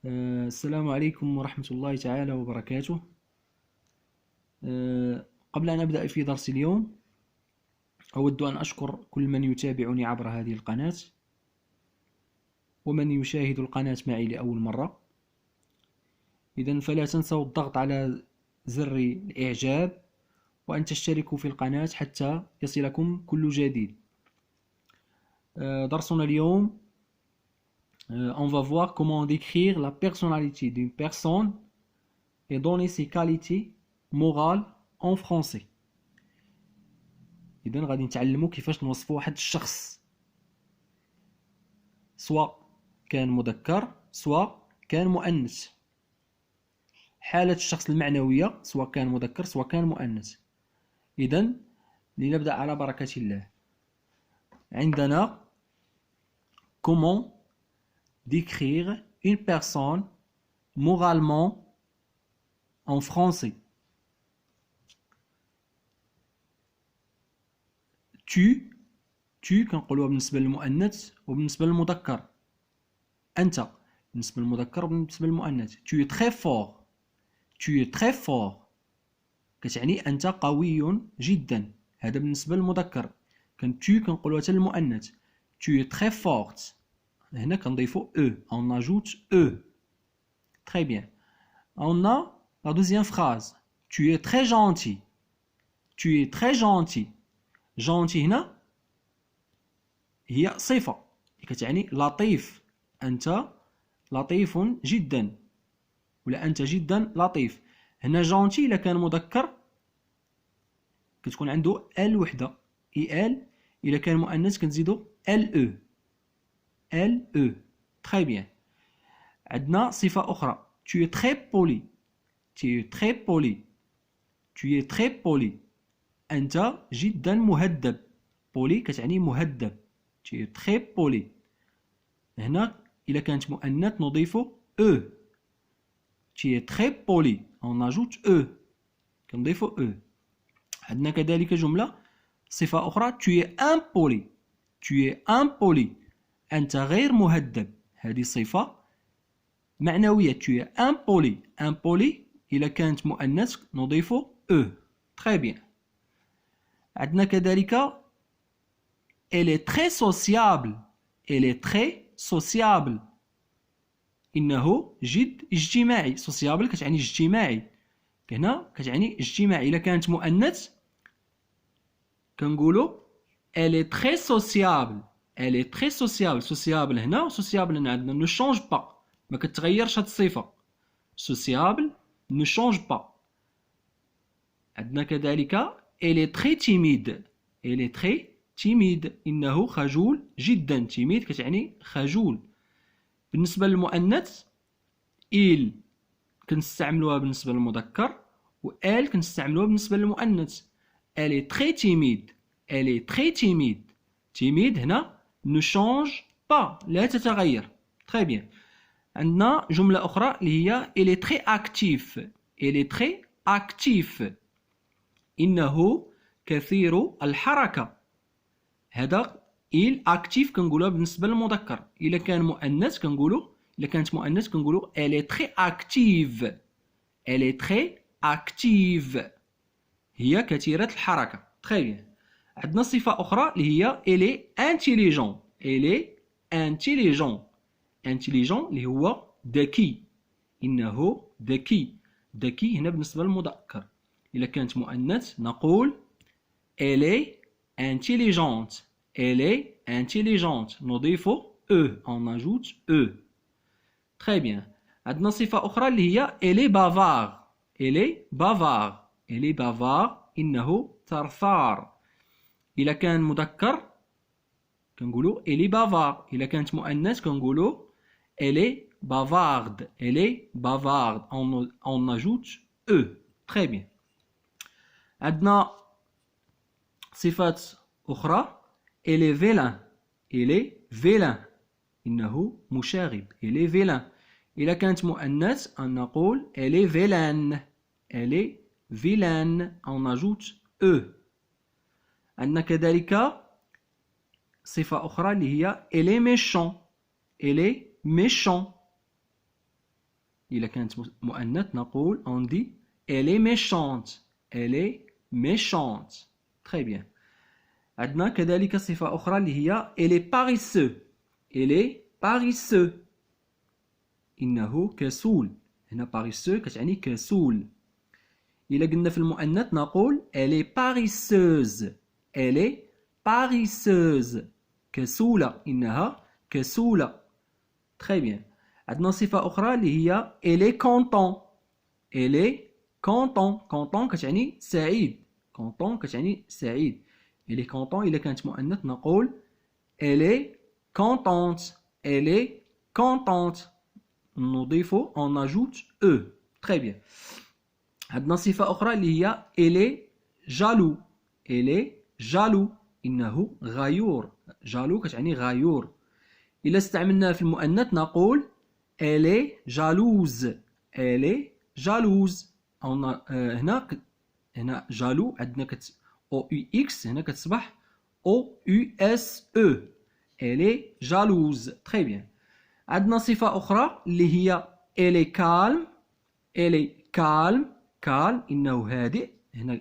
السلام عليكم ورحمة الله تعالى وبركاته. قبل أن أبدأ في درس اليوم أود أن أشكر كل من يتابعني عبر هذه القناة ومن يشاهد القناة معي لأول مرة. إذن فلا تنسوا الضغط على زر الإعجاب وأن تشتركوا في القناة حتى يصلكم كل جديد. درسنا اليوم on va voir comment décrire la personnalité d'une personne et donner ses qualités morales en français. إذن غادي نتعلموا كيفاش نوصفوا واحد الشخص، سواء كان مذكر سواء كان مؤنث. حالة الشخص المعنوية سواء كان مذكر سواء كان مؤنث. إذن لنبدأ على بركة الله. عندنا comment décrire une personne moralement en français. tu كنقولوها بالنسبة للمؤنث وبالنسبة للمذكر. أنت بالنسبة للمذكر وبالنسبة للمؤنث. tu es très fort. tu es très fort كتعني أنت قوي جدا. هذا بالنسبة للمذكر. كنقولوها حتى للمؤنث. tu es très forte. هنا كنضيفو on ajoute très bien. On a la deuxième phrase. tu es très gentil. tu es très gentil. gentil هنا هي صفة كتعني لطيف. أنت لطيف جدا ولا أنت جدا لطيف. هنا جونتي إلا كان مذكر كتكون عنده ال وحدة ال. إلا كان مؤنث كنزيدو ال très bien. عندنا صفة أخرى. tu es très poli. tu es très poli. tu es très poli. أنت جدا مهذب. بولي كتعني مهذب. tu es très poli. هنا إلا كانت مؤنث نضيف tu es très poli. on ajoute كنضيف عندنا كذلك جملة صفة أخرى. tu es impoli. tu es impoli. أنت غير مهذب. هذه صفة معنوية. tu es impoli. impoli إلا كانت مؤنث نضيف très bien. عندنا كذلك elle est très sociable. elle est très sociable. إنه جد اجتماعي. sociable كتعني اجتماعي. هنا كتعني اجتماعي. إلا كانت مؤنث كنقولوا elle est très sociable. elle est très sociable. sociable هنا sociable هنا عندنا ne change pas. ما كتغيرش هاد الصفة. sociable ne change pas. عندنا كذلك elle est très timide. elle est très timide. إنه خجول جدا. timide كتعني خجول. بالنسبة للمؤنث il كنستعملوها بالنسبة للمذكر و elle كنستعملوها بالنسبة للمؤنث. elle est très timide. elle est très timide. timide هنا ne change pas. لا تتغير. très bien. عندنا جملة أخرى اللي هي elle est très actif. elle est très actif. إنه كثير الحركة. هذا il actif كنقولوها بالنسبة للمذكر. إلا كان مؤنث كنقولوا إلا كانت مؤنث كنقولوا elle est très active. elle est très active. هي كثيرة الحركة. très bien. عندنا صفة أخرى اللي هي elle est intelligent. elle est intelligent. intelligent اللي هو ذكي. إنه ذكي. ذكي هنا بالنسبة للمذكر. إلا كانت مؤنث نقول elle est intelligente. elle est intelligente. نضيف on ajoute très bien. عندنا صفة أخرى اللي هي elle est bavard. elle est bavard. elle est bavard. إنه ثرثار. إلا كان مذكر كنقولوا elle est bavard. إلا كانت مؤنث كنقولوا elle est bavarde. elle est bavarde. on ajoute très bien. عندنا صفات أخرى elle est vilain. elle est vilain. إنه مشاغب. elle est vilain. إذا كانت مؤنث نقول elle est vilaine. elle est vilaine. on ajoute عندنا كذلك صفة أخرى اللي هي elle est méchant. elle est méchant. إذا كانت مؤنث نقول on dit elle est méchante. Elle est méchante. Très bien. عندنا كذلك صفة أخرى اللي هي elle est paresseux. Elle est paresseux. إنه كسول. هنا paresseux كتعني كسول. إذا قلنا في المؤنث نقول elle est paresseuse. Elle est paresseuse. كسولة. إنها كسولة. Très bien. عندنا صفة أخرى اللي هي elle est content. Elle est content. Content كتعني سعيد. Content كتعني سعيد. Elle est content إذا كانت مؤنث نقول elle est contente. Elle est contente. نضيف on ajoute e. Très bien. عندنا صفة أخرى اللي هي elle est jaloux. Elle est jaloux. إنه غيور. jaloux كتعني غيور. إذا استعملناها في المؤنث نقول elle est jalouse. Elle est jalouse. هنا jaloux عندنا او يو اكس هنا كتصبح او يو اس او. elle est jalouse. Très bien. عندنا صفة أخرى اللي هي elle est calme. Elle est calme. calme إنه هادئ. هنا